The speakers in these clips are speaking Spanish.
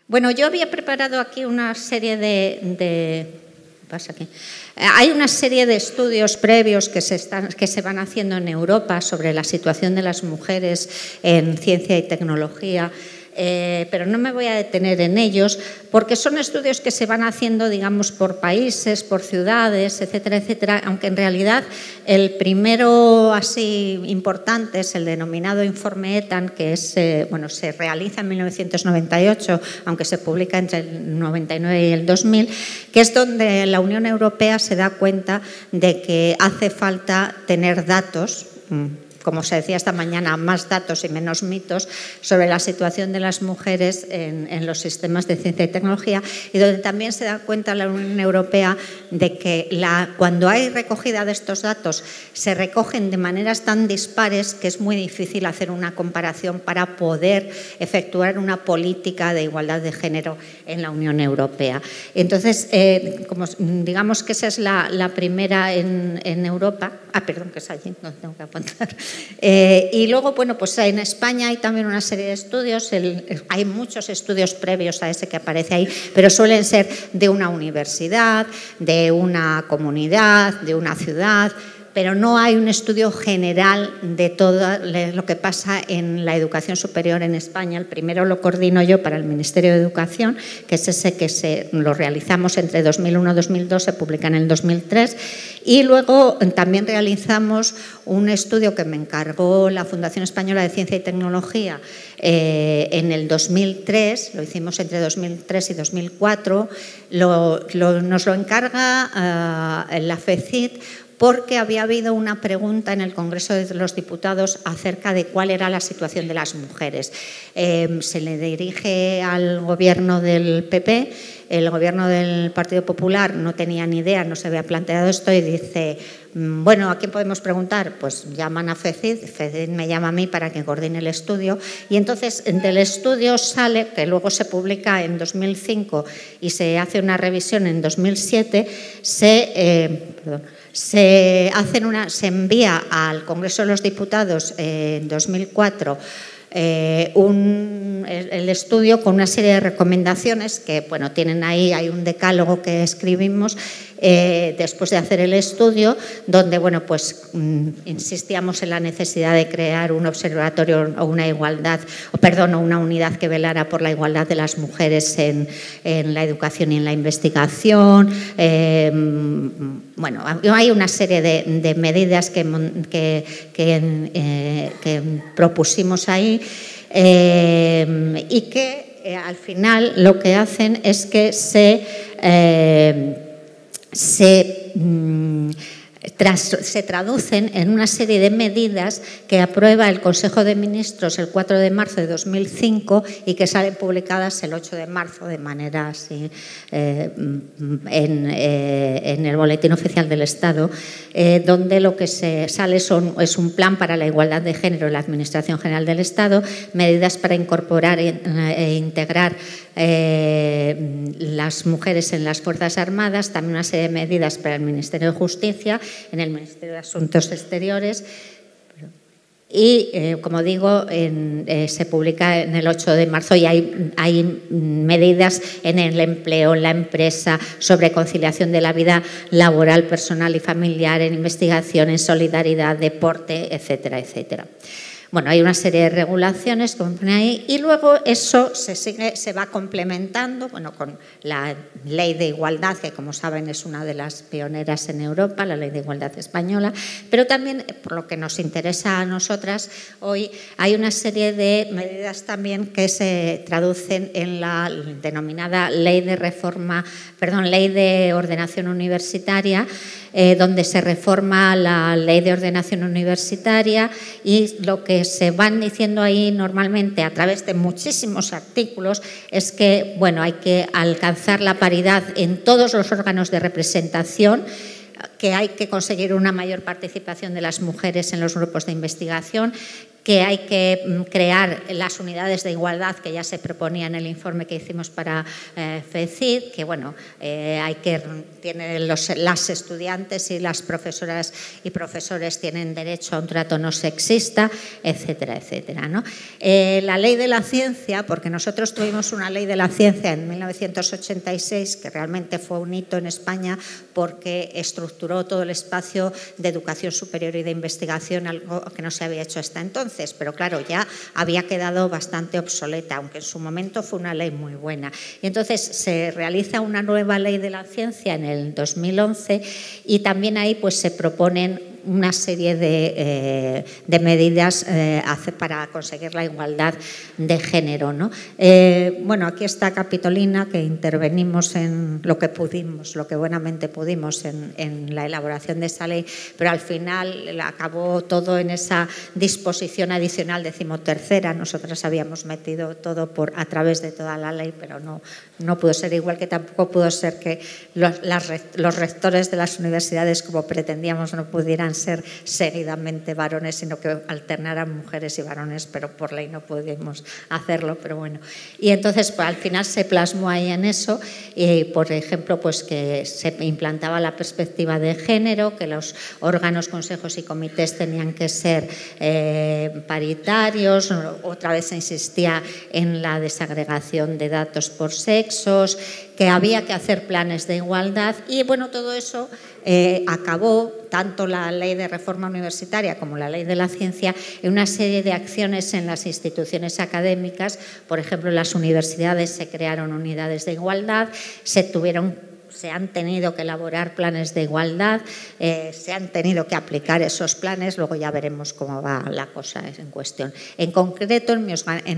Bueno, yo había preparado aquí una serie hay una serie de estudios previos que se van haciendo en Europa sobre la situación de las mujeres en ciencia y tecnología, pero no me voy a detener en ellos porque son estudios que se van haciendo, digamos, por países, por ciudades, etcétera, etcétera, aunque en realidad el primero así importante es el denominado Informe Ethan, que se realiza en 1998, aunque se publica entre el 99 y el 2000, que es donde la Unión Europea se da cuenta de que hace falta tener datos, como se decía esta mañana, más datos y menos mitos sobre la situación de las mujeres en los sistemas de ciencia y tecnología, y donde también se da cuenta la Unión Europea de que cuando hay recogida de estos datos se recogen de maneras tan dispares que es muy difícil hacer una comparación para poder efectuar una política de igualdad de género en la Unión Europea. Entonces, digamos que esa es la primera en Europa. Perdón, que es allí, no tengo que apuntar. Y luego, bueno, pues en España hay también una serie de estudios, hay muchos estudios previos a ese que aparece ahí, pero suelen ser de una universidad, de una comunidad, de una ciudad, pero no hay un estudio general de todo lo que pasa en la educación superior en España. El primero lo coordino yo para el Ministerio de Educación, que es ese que lo realizamos entre 2001 y 2002, se publica en el 2003, y luego también realizamos un estudio que me encargó la Fundación Española de Ciencia y Tecnología en el 2003, lo hicimos entre 2003 y 2004, nos lo encarga la FECIT, porque había habido una pregunta en el Congreso de los Diputados acerca de cuál era la situación de las mujeres. Se le dirige al gobierno del PP, el gobierno del Partido Popular no tenía ni idea, no se había planteado esto y dice, bueno, ¿a quién podemos preguntar? Pues llaman a FECIT, FECIT me llama a mí para que coordine el estudio, y entonces del estudio sale, que luego se publica en 2005 y se hace una revisión en 2007, se envía al Congreso de los Diputados en 2004 el estudio con una serie de recomendaciones que, bueno, tienen ahí, hay un decálogo que escribimos después de hacer el estudio, donde, bueno, pues insistíamos en la necesidad de crear un observatorio o una unidad que velara por la igualdad de las mujeres en la educación y en la investigación. Bueno, hay una serie de medidas que propusimos ahí y que al final lo que hacen es que se traducen en una serie de medidas que aprueba el Consejo de Ministros el 4 de marzo de 2005 y que salen publicadas el 8 de marzo de manera así en el Boletín Oficial del Estado, donde lo que se sale es un plan para la igualdad de género en la Administración General del Estado, medidas para incorporar e integrar las mujeres en las Fuerzas Armadas, también una serie de medidas para el Ministerio de Justicia, en el Ministerio de Asuntos Exteriores y, como digo, se publica en el 8 de marzo y hay medidas en el empleo, en la empresa, sobre conciliación de la vida laboral, personal y familiar, en investigación, en solidaridad, deporte, etcétera, etcétera. Bueno, hay una serie de regulaciones, como pone ahí, y luego eso se va complementando, bueno, con la Ley de Igualdad, que como saben es una de las pioneras en Europa, la Ley de Igualdad española, pero también, por lo que nos interesa a nosotras hoy, hay una serie de medidas también que se traducen en la denominada Ley de Ordenación Universitaria, donde se reforma la Ley de Ordenación Universitaria, y lo que se van diciendo ahí normalmente a través de muchísimos artículos es que, bueno, hay que alcanzar la paridad en todos los órganos de representación, que hay que conseguir una mayor participación de las mujeres en los grupos de investigación, que hay que crear las unidades de igualdad que ya se proponía en el informe que hicimos para FECID, que bueno, tienen las estudiantes y las profesoras y profesores tienen derecho a un trato no sexista, etcétera, etcétera, ¿no? La ley de la ciencia, porque nosotros tuvimos una ley de la ciencia en 1986 que realmente fue un hito en España porque estructuró todo el espacio de educación superior y de investigación, algo que no se había hecho hasta entonces, pero claro, ya había quedado bastante obsoleta, aunque en su momento fue una ley muy buena. Y entonces se realiza una nueva ley de la ciencia en el 2011 y también ahí pues se proponen una serie de medidas para conseguir la igualdad de género, ¿no? Bueno, aquí está Capitolina, que intervenimos en lo que pudimos, lo que buenamente pudimos en la elaboración de esa ley, pero al final acabó todo en esa disposición adicional 13ª. Nosotras habíamos metido todo a través de toda la ley, pero no pudo ser, igual que tampoco pudo ser que los rectores de las universidades, como pretendíamos, no pudieran ser seguidamente varones, sino que alternaran mujeres y varones, pero por ley no pudimos hacerlo, pero bueno. Y entonces pues, al final se plasmó ahí en eso, por ejemplo, pues que se implantaba la perspectiva de género, que los órganos, consejos y comités tenían que ser paritarios, otra vez se insistía en la desagregación de datos por sexos, que había que hacer planes de igualdad y bueno, todo eso acabó, tanto la ley de reforma universitaria como la ley de la ciencia, en una serie de acciones en las instituciones académicas. Por ejemplo, en las universidades se crearon unidades de igualdad, se han tenido que elaborar planes de igualdad, se han tenido que aplicar esos planes, luego ya veremos cómo va la cosa en cuestión. En concreto, en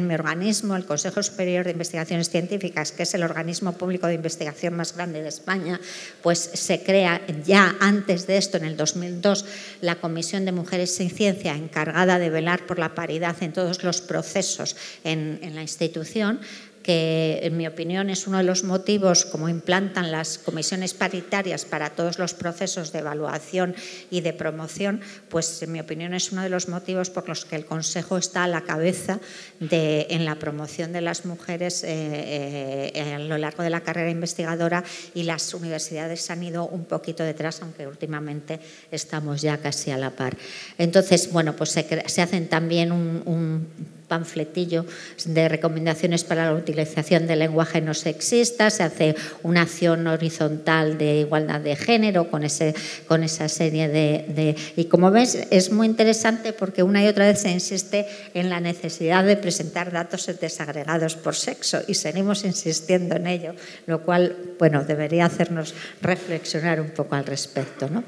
mi organismo, el Consejo Superior de Investigaciones Científicas, que es el organismo público de investigación más grande de España, pues se crea ya antes de esto, en el 2002, la Comisión de Mujeres en Ciencia, encargada de velar por la paridad en todos los procesos en la institución, que en mi opinión es uno de los motivos, como implantan las comisiones paritarias para todos los procesos de evaluación y de promoción, pues en mi opinión es uno de los motivos por los que el Consejo está a la cabeza en la promoción de las mujeres a lo largo de la carrera investigadora, y las universidades han ido un poquito detrás, aunque últimamente estamos ya casi a la par. Entonces, bueno, pues se hacen también un panfletillo de recomendaciones para la utilización del lenguaje no sexista, se hace una acción horizontal de igualdad de género con esa serie y como ves es muy interesante porque una y otra vez se insiste en la necesidad de presentar datos desagregados por sexo y seguimos insistiendo en ello, lo cual, bueno, debería hacernos reflexionar un poco al respecto, ¿no?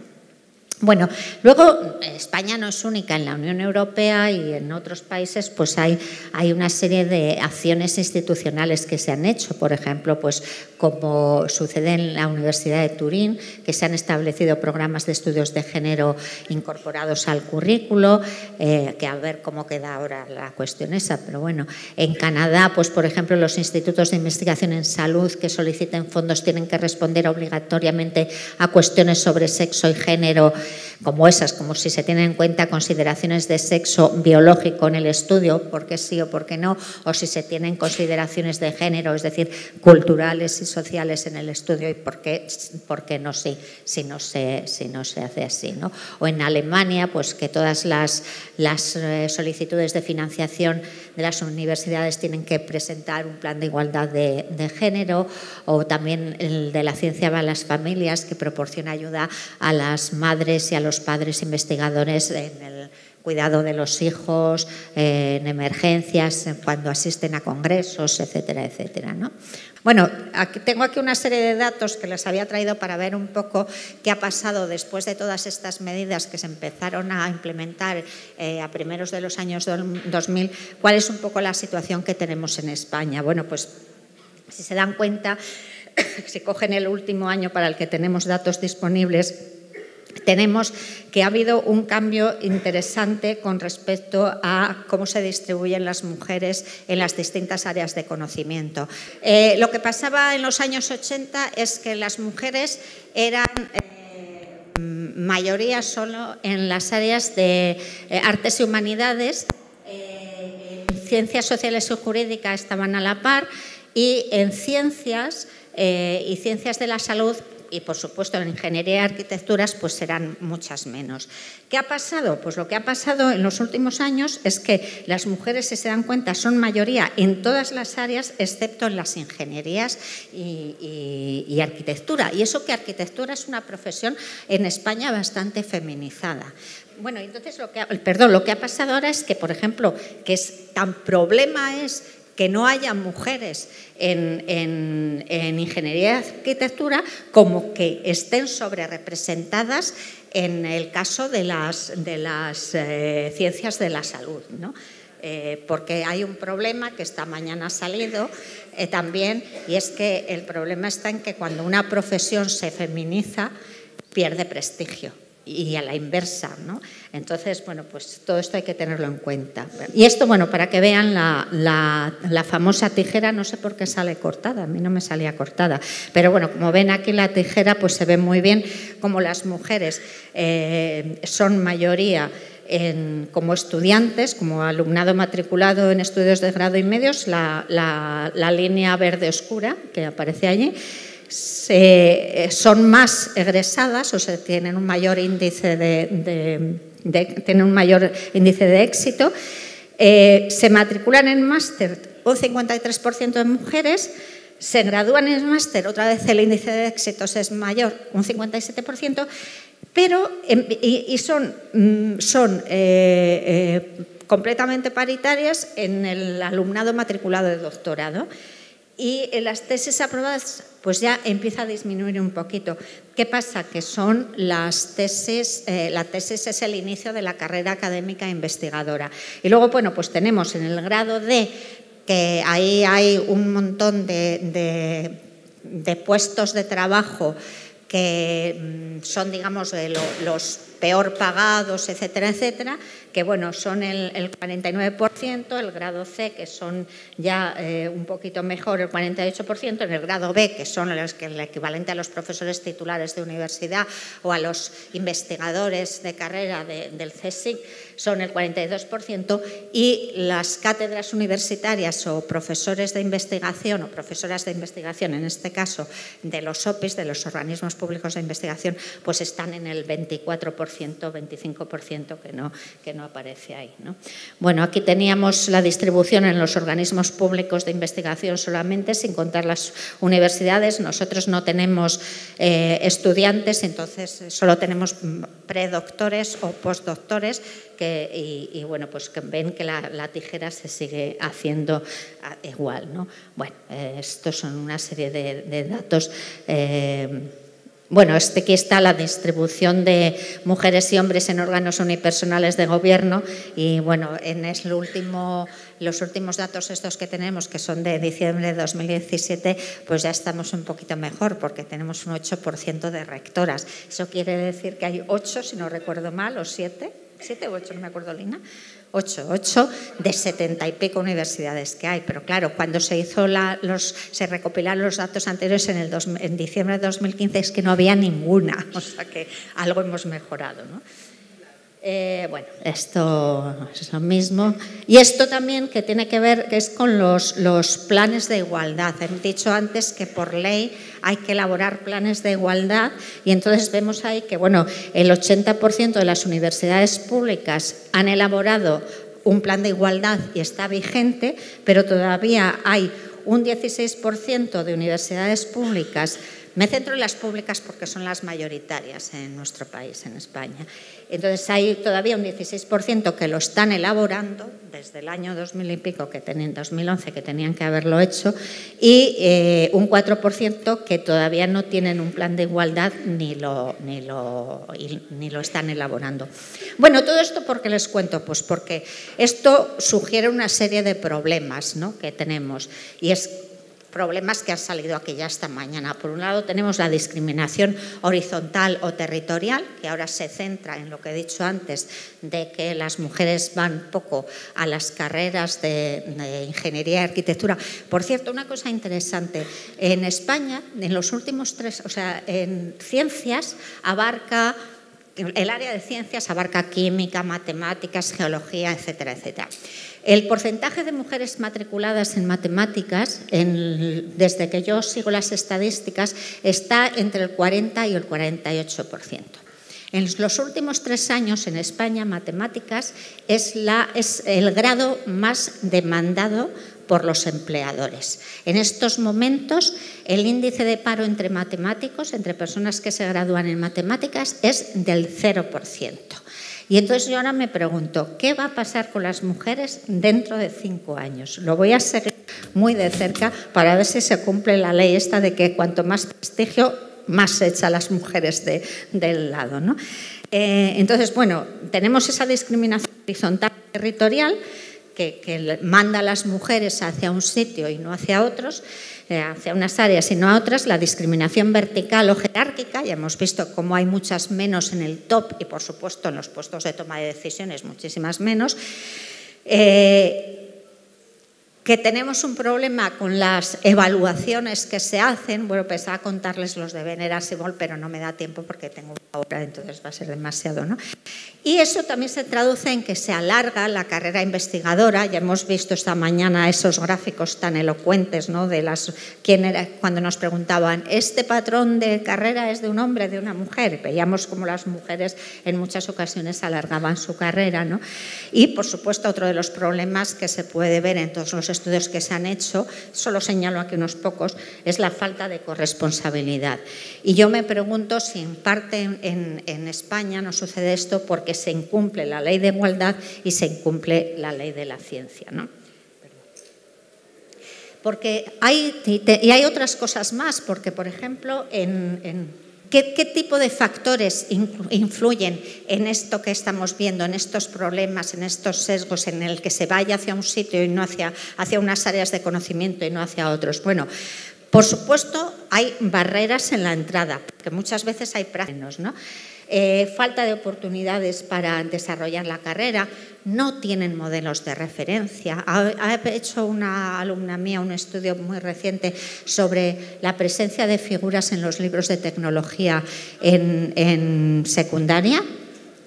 Bueno, luego España no es única, en la Unión Europea y en otros países pues hay una serie de acciones institucionales que se han hecho, por ejemplo, pues como sucede en la Universidad de Turín, que se han establecido programas de estudios de género incorporados al currículo, que a ver cómo queda ahora la cuestión esa, pero bueno, en Canadá, pues por ejemplo, los institutos de investigación en salud que soliciten fondos tienen que responder obligatoriamente a cuestiones sobre sexo y género, como esas, como si se tienen en cuenta consideraciones de sexo biológico en el estudio, por qué sí o por qué no, o si se tienen consideraciones de género, es decir, culturales y sociales en el estudio, y por qué no sí, si no se hace así, ¿no? O en Alemania, pues que todas las solicitudes de financiación de las universidades tienen que presentar un plan de igualdad de género, o también el de la ciencia para las familias, que proporciona ayuda a las madres y a los padres investigadores en el cuidado de los hijos, en emergencias, cuando asisten a congresos, etcétera, etcétera, ¿no? Bueno, tengo aquí una serie de datos que les había traído para ver un poco qué ha pasado después de todas estas medidas que se empezaron a implementar a primeros de los años 2000, cuál es un poco la situación que tenemos en España. Bueno, pues si se dan cuenta, si cogen el último año para el que tenemos datos disponibles, tenemos que ha habido un cambio interesante con respecto a cómo se distribuyen las mujeres en las distintas áreas de conocimiento. Lo que pasaba en los años 80 es que las mujeres eran mayoría solo en las áreas de artes y humanidades, ciencias sociales y jurídicas estaban a la par, y en ciencias y ciencias de la salud, y por supuesto en ingeniería y arquitecturas, pues serán muchas menos. ¿Qué ha pasado? Pues lo que ha pasado en los últimos años es que las mujeres, si se dan cuenta, son mayoría en todas las áreas excepto en las ingenierías y arquitectura. Y eso que arquitectura es una profesión en España bastante feminizada. Bueno, entonces lo que ha pasado ahora es que, por ejemplo, que es tan problema es que no haya mujeres en ingeniería y arquitectura como que estén sobrerepresentadas en el caso de las ciencias de la salud, ¿no? Porque hay un problema que esta mañana ha salido también, y es que el problema está en que cuando una profesión se feminiza pierde prestigio. Y a la inversa, ¿no? Entonces, bueno, pues todo esto hay que tenerlo en cuenta. Y esto, bueno, para que vean la famosa tijera, no sé por qué sale cortada, a mí no me salía cortada, pero bueno, como ven aquí la tijera, pues se ve muy bien como las mujeres son mayoría como estudiantes, como alumnado matriculado en estudios de grado y medios, la línea verde oscura que aparece allí, son más egresadas, o sea, tienen un mayor índice de éxito, se matriculan en máster un 53% de mujeres, se gradúan en máster, otra vez el índice de éxitos es mayor, un 57%, pero son completamente paritarias en el alumnado matriculado de doctorado. Y en las tesis aprobadas pues ya empieza a disminuir un poquito. ¿Qué pasa? Que son las tesis, la tesis es el inicio de la carrera académica investigadora. Y luego, bueno, pues tenemos en el grado D, que ahí hay un montón de puestos de trabajo que son, digamos, los peor pagados, etcétera, etcétera, que bueno, son el 49%, el grado C, que son ya un poquito mejor, el 48%, en el grado B, que son el equivalente a los profesores titulares de universidad o a los investigadores de carrera del CSIC, son el 42%, y las cátedras universitarias o profesores de investigación o profesoras de investigación, en este caso de los OPIs, de los organismos públicos de investigación, pues están en el 24%, 25% que no aparece ahí, ¿no? Bueno, aquí teníamos la distribución en los organismos públicos de investigación solamente, sin contar las universidades. Nosotros no tenemos estudiantes, entonces solo tenemos predoctores o postdoctores y bueno, pues que ven que la tijera se sigue haciendo igual, ¿no? Bueno, estos son una serie de datos. Bueno, aquí está la distribución de mujeres y hombres en órganos unipersonales de gobierno y bueno, los últimos datos estos que tenemos, que son de diciembre de 2017, pues ya estamos un poquito mejor porque tenemos un 8% de rectoras. Eso quiere decir que hay 8, si no recuerdo mal, o 7 o 8, no me acuerdo, Lina. 8 de 70 y pico universidades que hay, pero claro, cuando se recopilaron los datos anteriores en diciembre de 2015 es que no había ninguna, o sea que algo hemos mejorado, ¿no? Bueno, esto es lo mismo. Y esto también que tiene que ver es con los planes de igualdad. He dicho antes que por ley hay que elaborar planes de igualdad y entonces vemos ahí que bueno, el 80% de las universidades públicas han elaborado un plan de igualdad y está vigente, pero todavía hay un 16% de universidades públicas. Me centro en las públicas porque son las mayoritarias en nuestro país, en España. Entonces hay todavía un 16% que lo están elaborando desde el año 2000 y pico, 2011, que tenían que haberlo hecho, y un 4% que todavía no tienen un plan de igualdad ni lo están elaborando. Bueno, todo esto ¿por qué les cuento? Pues porque esto sugiere una serie de problemas, ¿no?, que tenemos, y es problemas que han salido aquí ya esta mañana. Por un lado tenemos la discriminación horizontal o territorial, que ahora se centra en lo que he dicho antes, de que las mujeres van poco a las carreras de ingeniería y arquitectura. Por cierto, una cosa interesante, en España, en los últimos 3, o sea, en ciencias el área de ciencias abarca química, matemáticas, geología, etcétera, etcétera. El porcentaje de mujeres matriculadas en matemáticas, desde que yo sigo las estadísticas, está entre el 40 y el 48%. En los últimos 3 años en España, matemáticas es el grado más demandado por los empleadores. En estos momentos, el índice de paro entre matemáticos, entre personas que se gradúan en matemáticas, es del 0%. Y entonces yo ahora me pregunto, ¿qué va a pasar con las mujeres dentro de 5 años? Lo voy a seguir muy de cerca para ver si se cumple la ley esta de que cuanto más prestigio, más se echa a las mujeres del lado, ¿no? Entonces, bueno, tenemos esa discriminación horizontal territorial que manda a las mujeres hacia un sitio y no hacia otros, hacia unas áreas y no a otras. La discriminación vertical o jerárquica, ya hemos visto cómo hay muchas menos en el top y, por supuesto, en los puestos de toma de decisiones muchísimas menos. Que tenemos un problema con las evaluaciones que se hacen. Bueno, pensaba contarles los de Venera Simol, pero no me da tiempo porque tengo una hora, entonces va a ser demasiado, ¿no? Y eso también se traduce en que se alarga la carrera investigadora. Ya hemos visto esta mañana esos gráficos tan elocuentes, ¿no? De quién era, cuando nos preguntaban, ¿este patrón de carrera es de un hombre, de una mujer? Veíamos cómo las mujeres en muchas ocasiones alargaban su carrera, ¿no? Y, por supuesto, otro de los problemas que se puede ver en todos los estudios que se han hecho, solo señalo aquí unos pocos, es la falta de corresponsabilidad. Y yo me pregunto si en parte en España no sucede esto porque se incumple la ley de igualdad y se incumple la ley de la ciencia, ¿no? Porque hay otras cosas más, porque, por ejemplo, ¿qué tipo de factores influyen en esto que estamos viendo, en estos problemas, en estos sesgos, en el que se vaya hacia un sitio y no hacia unas áreas de conocimiento y no hacia otros? Bueno, por supuesto, hay barreras en la entrada, porque muchas veces hay prácticos, ¿no? Falta de oportunidades para desarrollar la carrera, no tienen modelos de referencia. Ha hecho una alumna mía un estudio muy reciente sobre la presencia de figuras en los libros de tecnología en secundaria,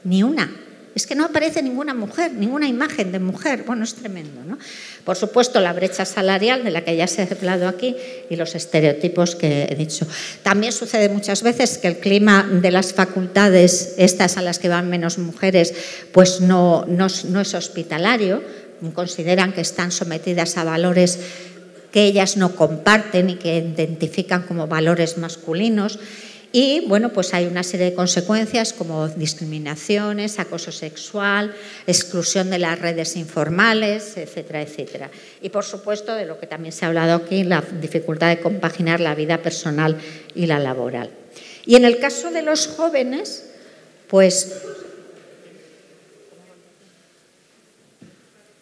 ni una. Es que no aparece ninguna mujer, ninguna imagen de mujer. Bueno, es tremendo, ¿no? Por supuesto, la brecha salarial de la que ya se ha hablado aquí y los estereotipos que he dicho. También sucede muchas veces que el clima de las facultades, estas a las que van menos mujeres, pues no es hospitalario. Consideran que están sometidas a valores que ellas no comparten y que identifican como valores masculinos. Y, bueno, pues hay una serie de consecuencias como discriminaciones, acoso sexual, exclusión de las redes informales, etcétera, etcétera. Y, por supuesto, de lo que también se ha hablado aquí, la dificultad de compaginar la vida personal y la laboral. Y en el caso de los jóvenes, pues...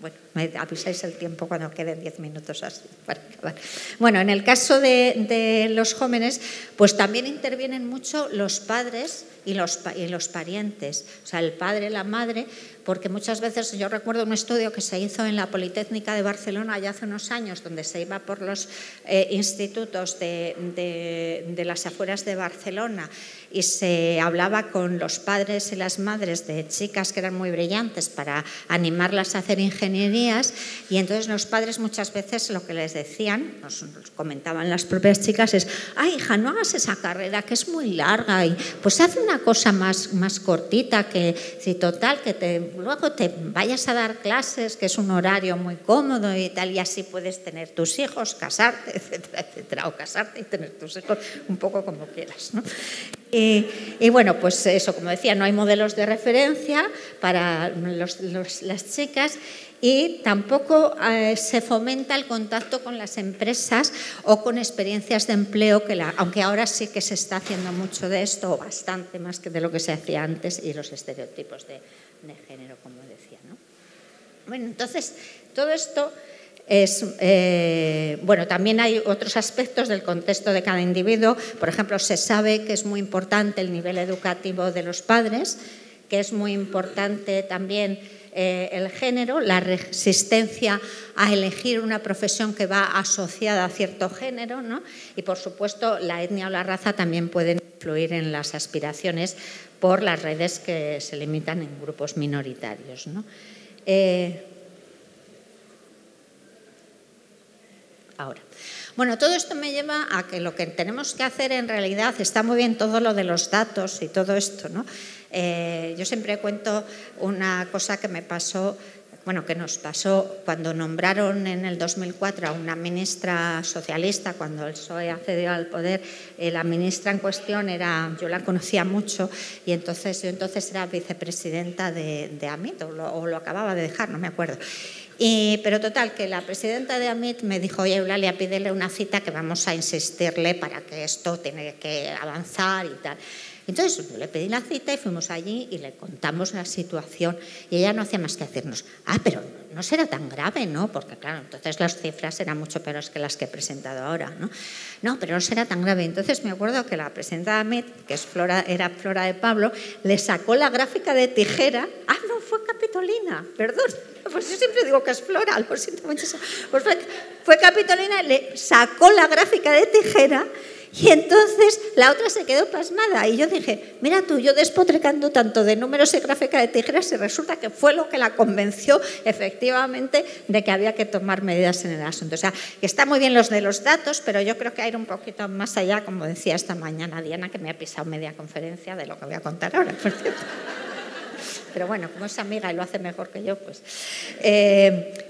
Bueno, me avisáis el tiempo cuando queden 10 minutos así para acabar. Bueno, en el caso de los jóvenes, pues también intervienen mucho los padres y los parientes, o sea, el padre, la madre, porque muchas veces, yo recuerdo un estudio que se hizo en la Politécnica de Barcelona ya hace unos años, donde se iba por los institutos de las afueras de Barcelona y se hablaba con los padres y las madres de chicas que eran muy brillantes para animarlas a hacer ingenierías, y entonces los padres muchas veces lo que les decían, nos comentaban las propias chicas, es: ¡ay, hija, no hagas esa carrera que es muy larga! Y pues haz una cosa más cortita, que si total, que luego te vayas a dar clases, que es un horario muy cómodo y tal, y así puedes tener tus hijos, casarte, etcétera, etcétera, o casarte y tener tus hijos, un poco como quieras, ¿no? Y bueno, pues eso, como decía, no hay modelos de referencia para las chicas, y tampoco se fomenta el contacto con las empresas o con experiencias de empleo, aunque ahora sí que se está haciendo mucho de esto, o bastante más que de lo que se hacía antes, y los estereotipos de género, como decía, ¿no? Bueno, entonces, todo esto es, bueno, también hay otros aspectos del contexto de cada individuo. Por ejemplo, se sabe que es muy importante el nivel educativo de los padres, que es muy importante también el género, la resistencia a elegir una profesión que va asociada a cierto género, ¿no? Y, por supuesto, la etnia o la raza también pueden influir en las aspiraciones por las redes que se limitan en grupos minoritarios, ¿no? ahora. Bueno, todo esto me lleva a que lo que tenemos que hacer en realidad, está muy bien todo lo de los datos y todo esto, ¿no? Yo siempre cuento una cosa que me pasó, bueno, que nos pasó cuando nombraron en el 2004 a una ministra socialista, cuando el PSOE accedió al poder. La ministra en cuestión yo la conocía mucho, y yo entonces era vicepresidenta de AMIT, o lo acababa de dejar, no me acuerdo. Pero total, que la presidenta de AMIT me dijo: oye, Eulalia, pídele una cita, que vamos a insistirle para que esto tiene que avanzar y tal. Entonces le pedí la cita y fuimos allí y le contamos la situación, y ella no hacía más que decirnos: pero no será tan grave, ¿no? Porque claro, entonces las cifras eran mucho peores que las que he presentado ahora, ¿no? No, pero no será tan grave. Entonces me acuerdo que la presidenta de AMIT, que era Flora de Pablo, le sacó la gráfica de tijera. Ah, no, fue Capitolina, perdón. Pues yo siempre digo que es Flora, lo siento muchísimo. Pues fue Capitolina, le sacó la gráfica de tijera. Y entonces la otra se quedó pasmada, y yo dije: mira tú, yo despotricando tanto de números y gráfica de tijeras, y resulta que fue lo que la convenció efectivamente de que había que tomar medidas en el asunto. O sea, que está muy bien los de los datos, pero yo creo que hay ir un poquito más allá, como decía esta mañana Diana, que me ha pisado media conferencia de lo que voy a contar ahora, por cierto. Pero bueno, como es amiga y lo hace mejor que yo, pues...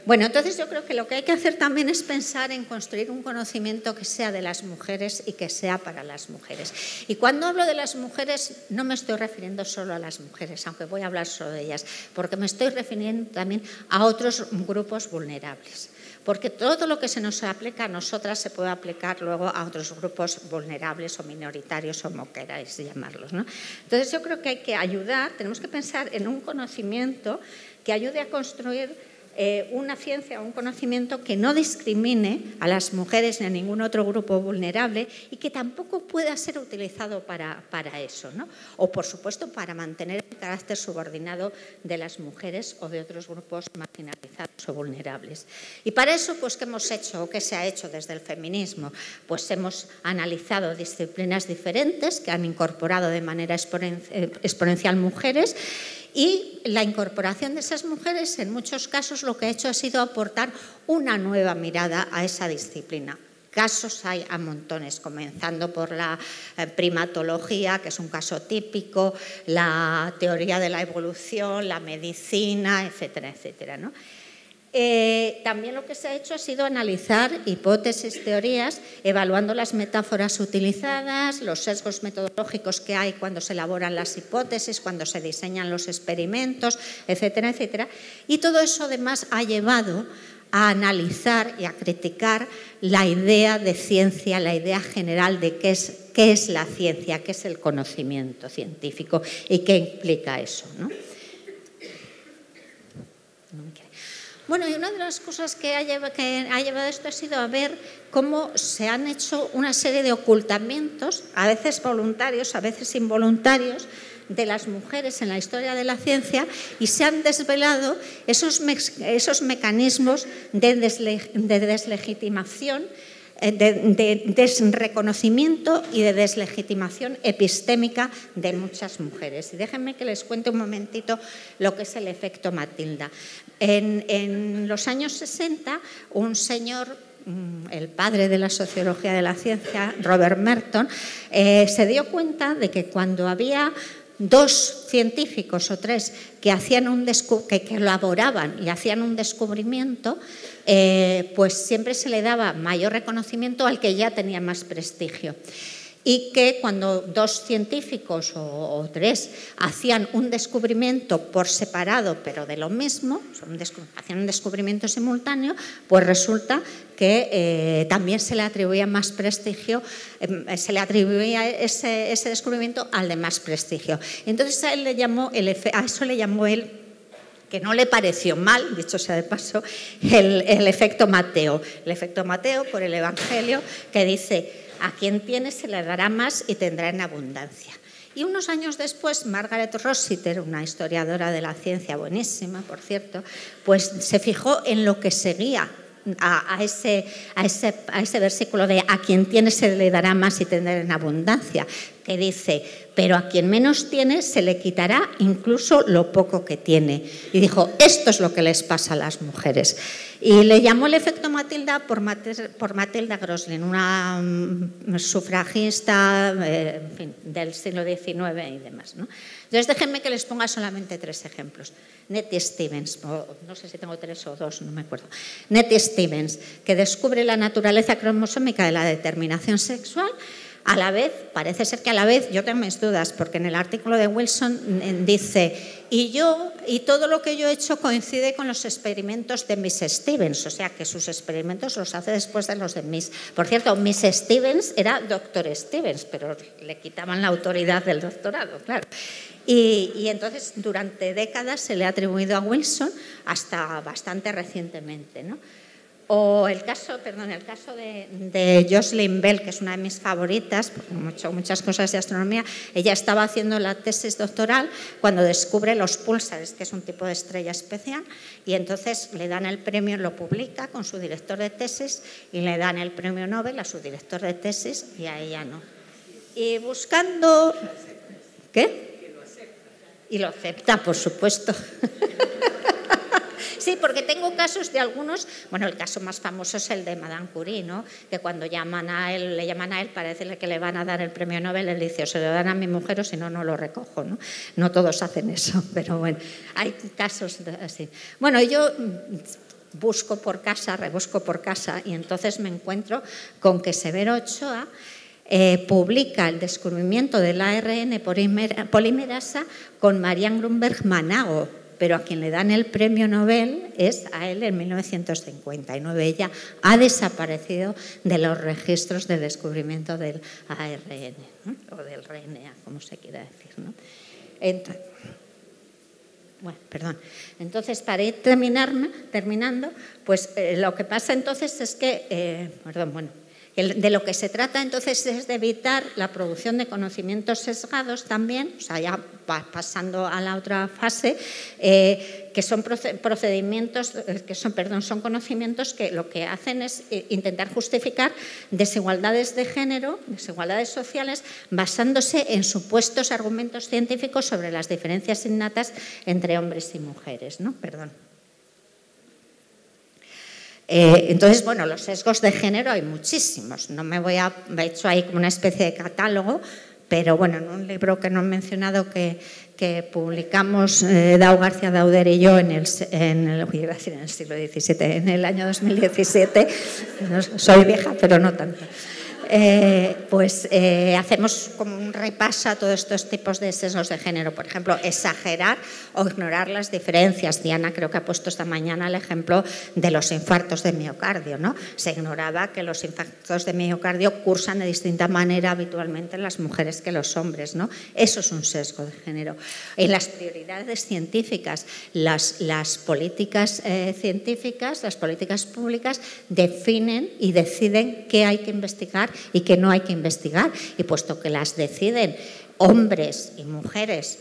Bueno, entonces yo creo que lo que hay que hacer también es pensar en construir un conocimiento que sea de las mujeres y que sea para las mujeres. Y cuando hablo de las mujeres, no me estoy refiriendo solo a las mujeres, aunque voy a hablar solo de ellas, porque me estoy refiriendo también a otros grupos vulnerables. Porque todo lo que se nos aplica a nosotras se puede aplicar luego a otros grupos vulnerables o minoritarios, o como queráis llamarlos, ¿no? Entonces yo creo que hay que ayudar, tenemos que pensar en un conocimiento que ayude a construir una ciencia, un conocimiento que no discrimine a las mujeres ni a ningún otro grupo vulnerable, y que tampoco pueda ser utilizado para eso, ¿no? O, por supuesto, para mantener el carácter subordinado de las mujeres o de otros grupos marginalizados o vulnerables. Y para eso, pues, ¿qué hemos hecho o qué se ha hecho desde el feminismo? Pues hemos analizado disciplinas diferentes que han incorporado de manera exponencial mujeres, y la incorporación de esas mujeres, en muchos casos, lo que ha hecho ha sido aportar una nueva mirada a esa disciplina. Casos hay a montones, comenzando por la primatología, que es un caso típico, la teoría de la evolución, la medicina, etcétera, etcétera, ¿no? También lo que se ha hecho ha sido analizar hipótesis, teorías, evaluando las metáforas utilizadas, los sesgos metodológicos que hay cuando se elaboran las hipótesis, cuando se diseñan los experimentos, etcétera, etcétera. Y todo eso además ha llevado a analizar y a criticar la idea de ciencia, la idea general de qué es la ciencia, qué es el conocimiento científico y qué implica eso, ¿no? Bueno, y una de las cosas que ha llevado esto ha sido a ver cómo se han hecho una serie de ocultamientos, a veces voluntarios, a veces involuntarios, de las mujeres en la historia de la ciencia, y se han desvelado esos mecanismos de deslegitimación, de desreconocimiento y de deslegitimación epistémica de muchas mujeres. Y déjenme que les cuente un momentito lo que es el efecto Matilda. En los años 60, un señor, el padre de la sociología de la ciencia, Robert Merton, se dio cuenta de que cuando había dos científicos o tres que elaboraban y hacían un descubrimiento, pues siempre se le daba mayor reconocimiento al que ya tenía más prestigio. Y que cuando dos científicos o tres hacían un descubrimiento por separado, pero de lo mismo, hacían un descubrimiento simultáneo, pues resulta que también se le atribuía más prestigio, se le atribuía ese descubrimiento al de más prestigio. Entonces a eso le llamó él, que no le pareció mal, dicho sea de paso, el efecto Mateo. El efecto Mateo por el Evangelio, que dice: a quien tiene se le dará más y tendrá en abundancia. Y unos años después, Margaret Rossiter, una historiadora de la ciencia buenísima, por cierto, pues se fijó en lo que seguía a ese versículo de a quien tiene se le dará más y tendrá en abundancia, que dice, pero a quien menos tiene se le quitará incluso lo poco que tiene. Y dijo, esto es lo que les pasa a las mujeres. Y le llamó el efecto Matilda por Matilda Groslin, una sufragista en fin, del siglo XIX y demás, ¿no? Entonces déjenme que les ponga solamente 3 ejemplos. Nettie Stevens, no sé si tengo 3 o 2, no me acuerdo. Nettie Stevens, que descubre la naturaleza cromosómica de la determinación sexual. A la vez, parece ser que a la vez, yo tengo mis dudas, porque en el artículo de Wilson dice, y todo lo que yo he hecho coincide con los experimentos de Miss Stevens, o sea que sus experimentos los hace después de los de Miss. Por cierto, Miss Stevens era Dr. Stevens, pero le quitaban la autoridad del doctorado, claro. Y entonces durante décadas se le ha atribuido a Wilson hasta bastante recientemente, ¿no? O el caso de Jocelyn Bell, que es una de mis favoritas, porque he hecho muchas cosas de astronomía. Ella estaba haciendo la tesis doctoral cuando descubre los púlsares, que es un tipo de estrella especial, y entonces le dan el premio, lo publica con su director de tesis y le dan el premio Nobel a su director de tesis y a ella no. Y buscando... ¿Qué? Y lo acepta, por supuesto. Sí, porque tengo casos de algunos, bueno, el caso más famoso es el de Madame Curie, ¿no? Que cuando le llaman a él para decirle que le van a dar el premio Nobel, él dice, o se lo dan a mi mujer o si no, no lo recojo, ¿no? No todos hacen eso, pero bueno, hay casos así. Bueno, yo busco por casa, rebusco por casa y entonces me encuentro con que Severo Ochoa publica el descubrimiento del ARN polimerasa con Marianne Grunberg Manago, pero a quien le dan el premio Nobel es a él en 1959. Ella ha desaparecido de los registros del descubrimiento del ARN, ¿no? O del RNA, como se quiera decir, ¿no? Entonces, para ir terminando, pues lo que pasa entonces es que, de lo que se trata entonces es de evitar la producción de conocimientos sesgados también, o sea, ya pasando a la otra fase, que son son conocimientos que lo que hacen es intentar justificar desigualdades de género, desigualdades sociales, basándose en supuestos argumentos científicos sobre las diferencias innatas entre hombres y mujeres, ¿no? Entonces, bueno, los sesgos de género hay muchísimos. No me he hecho ahí como una especie de catálogo, pero bueno, en un libro que no he mencionado que publicamos Dau García Dauder y yo en el siglo XVII, en el año 2017, soy vieja, pero no tanto. Hacemos como un repaso a todos estos tipos de sesgos de género. Por ejemplo, exagerar o ignorar las diferencias. Diana creo que ha puesto esta mañana el ejemplo de los infartos de miocardio, ¿no? Se ignoraba que los infartos de miocardio cursan de distinta manera habitualmente en las mujeres que los hombres, ¿no? Eso es un sesgo de género. En las prioridades científicas, las políticas científicas, las políticas públicas definen y deciden qué hay que investigar y que no hay que investigar, y puesto que las deciden hombres y mujeres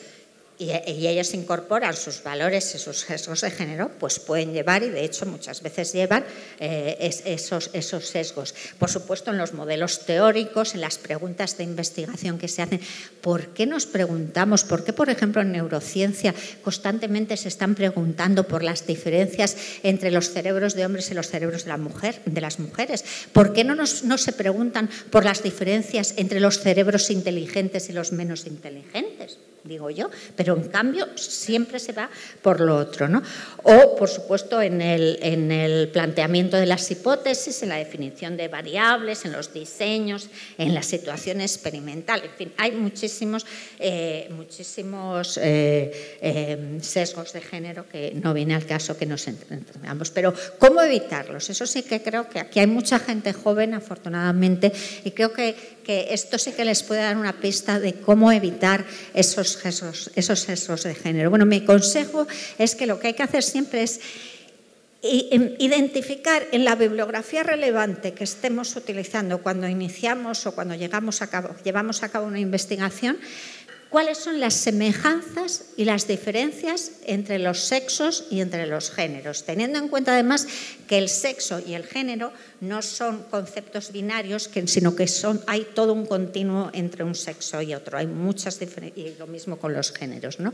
y ellos incorporan sus valores y sus sesgos de género, pues pueden llevar, y de hecho muchas veces llevan esos sesgos. Por supuesto, en los modelos teóricos, en las preguntas de investigación que se hacen. ¿Por qué nos preguntamos? ¿Por qué, por ejemplo, en neurociencia constantemente se están preguntando por las diferencias entre los cerebros de hombres y los cerebros de las mujeres? ¿Por qué no se preguntan por las diferencias entre los cerebros inteligentes y los menos inteligentes? Digo yo, pero en cambio siempre se va por lo otro, ¿no? O, por supuesto, en el planteamiento de las hipótesis, en la definición de variables, en los diseños, en la situación experimental. En fin, hay muchísimos sesgos de género que no viene al caso que nos entendamos. Pero, ¿cómo evitarlos? Eso sí que creo que aquí hay mucha gente joven, afortunadamente, y creo que esto sí que les puede dar una pista de cómo evitar esos sesgos de género. Bueno, mi consejo es que lo que hay que hacer siempre es identificar en la bibliografía relevante que estemos utilizando cuando iniciamos o cuando llevamos a cabo una investigación cuáles son las semejanzas y las diferencias entre los sexos y entre los géneros, teniendo en cuenta además que el sexo y el género no son conceptos binarios, sino que hay todo un continuo entre un sexo y otro. Hay muchas diferencias, y lo mismo con los géneros, ¿no?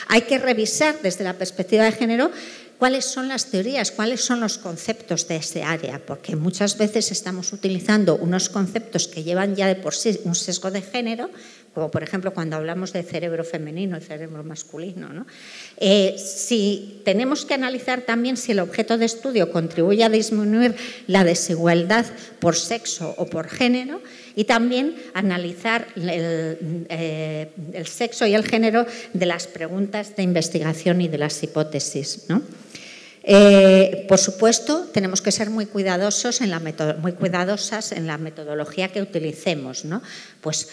Hay que revisar desde la perspectiva de género cuáles son las teorías, cuáles son los conceptos de ese área, porque muchas veces estamos utilizando unos conceptos que llevan ya de por sí un sesgo de género, como por ejemplo cuando hablamos de cerebro femenino y cerebro masculino, ¿no? Si tenemos que analizar también si el objeto de estudio contribuye a disminuir la desigualdad por sexo o por género, y también analizar el sexo y el género de las preguntas de investigación y de las hipótesis, ¿no? Por supuesto, tenemos que ser muy cuidadosas en la metodología que utilicemos, ¿no? Pues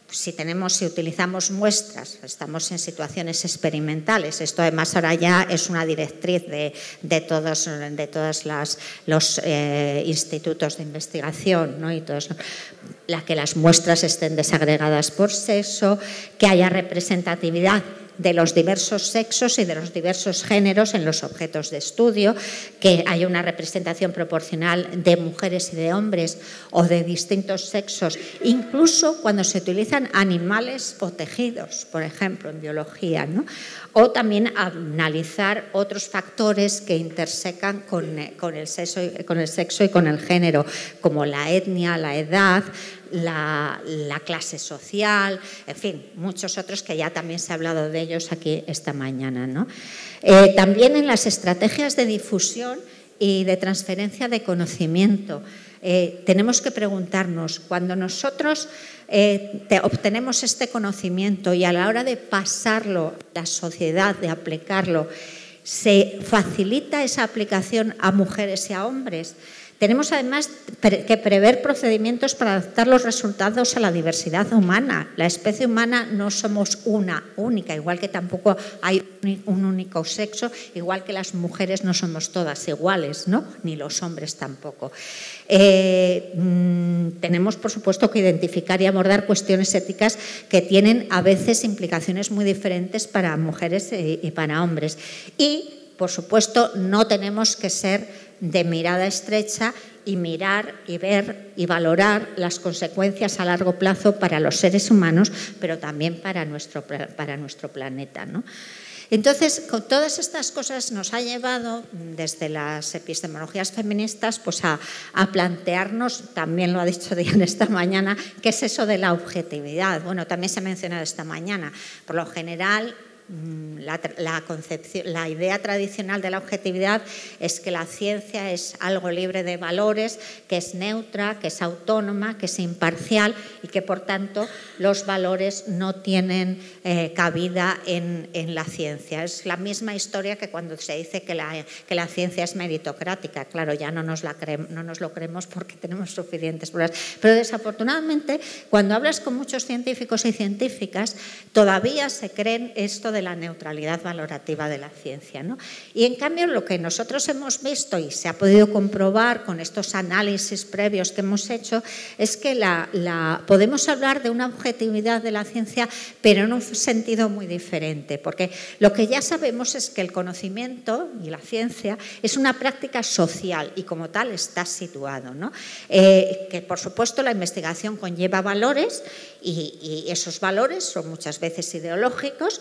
si utilizamos muestras, estamos en situaciones experimentales, esto además ahora ya es una directriz de todos los institutos de investigación, ¿no? Y todos, que las muestras estén desagregadas por sexo, que haya representatividad de los diversos sexos y de los diversos géneros en los objetos de estudio, que haya una representación proporcional de mujeres y de hombres o de distintos sexos, incluso cuando se utilizan animales o tejidos, por ejemplo, en biología, ¿no? O también analizar otros factores que intersecan con el sexo y con el género, como la etnia, la edad, la clase social, en fin, muchos otros que ya también se ha hablado de ellos aquí esta mañana, ¿no? También en las estrategias de difusión y de transferencia de conocimiento. Tenemos que preguntarnos, cuando nosotros obtenemos este conocimiento y a la hora de pasarlo a la sociedad, de aplicarlo, ¿se facilita esa aplicación a mujeres y a hombres? Tenemos además que prever procedimientos para adaptar los resultados a la diversidad humana. La especie humana no somos una única, igual que tampoco hay un único sexo, igual que las mujeres no somos todas iguales, ¿no? Ni los hombres tampoco. Tenemos, por supuesto, que identificar y abordar cuestiones éticas que tienen a veces implicaciones muy diferentes para mujeres y para hombres. Y, por supuesto, no tenemos que ser de mirada estrecha y mirar y ver y valorar las consecuencias a largo plazo para los seres humanos, pero también para nuestro planeta, ¿no? Entonces, con todas estas cosas nos ha llevado desde las epistemologías feministas pues a plantearnos, también lo ha dicho Diana esta mañana, ¿qué es eso de la objetividad? Bueno, también se ha mencionado esta mañana. Por lo general, la idea tradicional de la objetividad es que la ciencia es algo libre de valores, que es neutra, que es autónoma, que es imparcial y que, por tanto, los valores no tienen cabida en la ciencia. Es la misma historia que cuando se dice que la ciencia es meritocrática. Claro, ya no nos lo creemos porque tenemos suficientes pruebas. Pero desafortunadamente, cuando hablas con muchos científicos y científicas, todavía se creen esto de la neutralidad valorativa de la ciencia, ¿no? Y en cambio lo que nosotros hemos visto y se ha podido comprobar con estos análisis previos que hemos hecho es que podemos hablar de una objetividad de la ciencia, pero en un sentido muy diferente, porque lo que ya sabemos es que el conocimiento y la ciencia es una práctica social y como tal está situado, ¿no? Que por supuesto la investigación conlleva valores y esos valores son muchas veces ideológicos,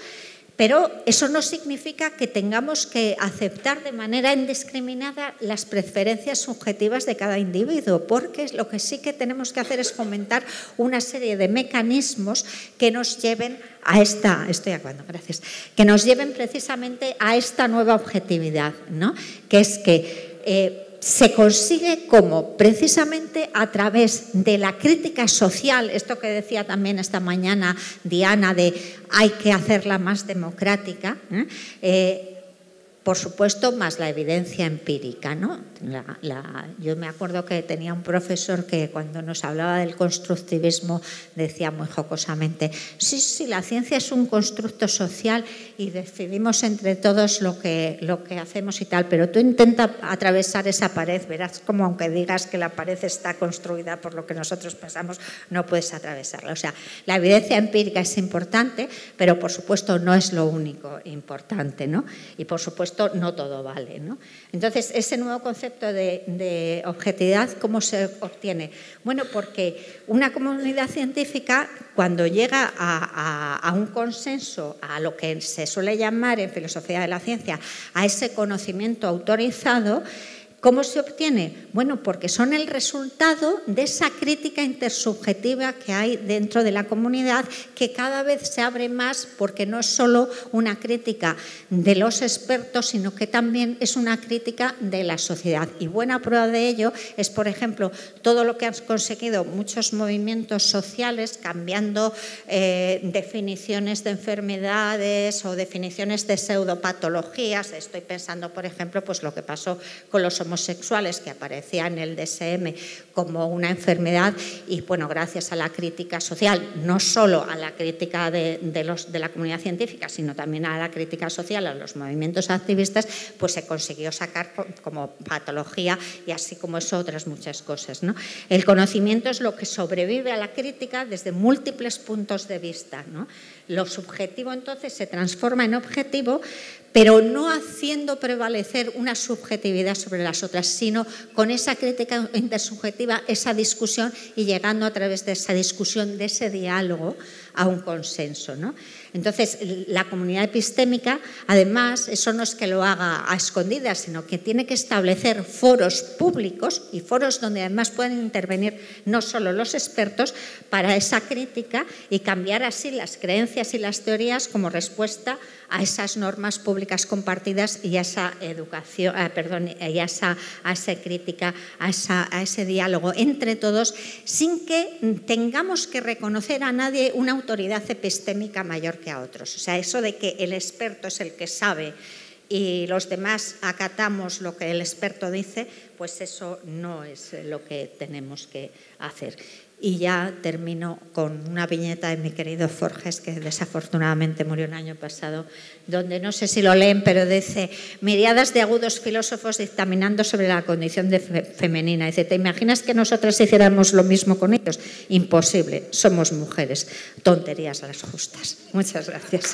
pero eso no significa que tengamos que aceptar de manera indiscriminada las preferencias subjetivas de cada individuo, porque lo que sí que tenemos que hacer es fomentar una serie de mecanismos que nos lleven que nos lleven precisamente a esta nueva objetividad, ¿no? Que es que se consigue como precisamente a través de la crítica social, esto que decía también esta mañana Diana de hay que hacerla más democrática, Por supuesto, más la evidencia empírica, ¿no? Yo me acuerdo que tenía un profesor que cuando nos hablaba del constructivismo decía muy jocosamente: sí, la ciencia es un constructo social y decidimos entre todos lo que hacemos y tal, pero tú intenta atravesar esa pared, verás como aunque digas que la pared está construida por lo que nosotros pensamos, no puedes atravesarla. O sea, la evidencia empírica es importante, pero por supuesto no es lo único importante, ¿no? Y por supuesto no todo vale, ¿no? Entonces, ese nuevo concepto de objetividad, ¿cómo se obtiene? Bueno, porque una comunidad científica, cuando llega a un consenso, a lo que se suele llamar en filosofía de la ciencia, a ese conocimiento autorizado, ¿cómo se obtiene? Bueno, porque son el resultado de esa crítica intersubjetiva que hay dentro de la comunidad, que cada vez se abre más, porque no es solo una crítica de los expertos, sino que también es una crítica de la sociedad. Y buena prueba de ello es, por ejemplo, todo lo que han conseguido muchos movimientos sociales, cambiando definiciones de enfermedades o definiciones de pseudopatologías. Estoy pensando, por ejemplo, pues lo que pasó con los homosexuales, que aparecía en el DSM como una enfermedad, y bueno, gracias a la crítica social, no solo a la crítica de la comunidad científica, sino también a la crítica social, a los movimientos activistas, pues se consiguió sacar como patología, y así como eso otras muchas cosas, ¿no? El conocimiento es lo que sobrevive a la crítica desde múltiples puntos de vista, ¿no? Lo subjetivo entonces se transforma en objetivo, pero no haciendo prevalecer una subjetividad sobre las otras, sino con esa crítica intersubjetiva, esa discusión, y llegando a través de esa discusión, de ese diálogo, a un consenso, ¿no? Entonces, la comunidad epistémica, además, eso no es que lo haga a escondidas, sino que tiene que establecer foros públicos y foros donde además pueden intervenir no solo los expertos para esa crítica y cambiar así las creencias y las teorías como respuesta a esas normas públicas compartidas y a esa educación, y a esa crítica, a ese diálogo entre todos, sin que tengamos que reconocer a nadie una autoridad epistémica mayor que a otros. O sea, eso de que el experto es el que sabe y los demás acatamos lo que el experto dice, pues eso no es lo que tenemos que hacer. Y ya termino con una viñeta de mi querido Forges, que desafortunadamente murió el año pasado, donde no sé si lo leen, pero dice: miriadas de agudos filósofos dictaminando sobre la condición femenina. Dice: ¿te imaginas que nosotras hiciéramos lo mismo con ellos? Imposible, somos mujeres. Tonterías las justas. Muchas gracias.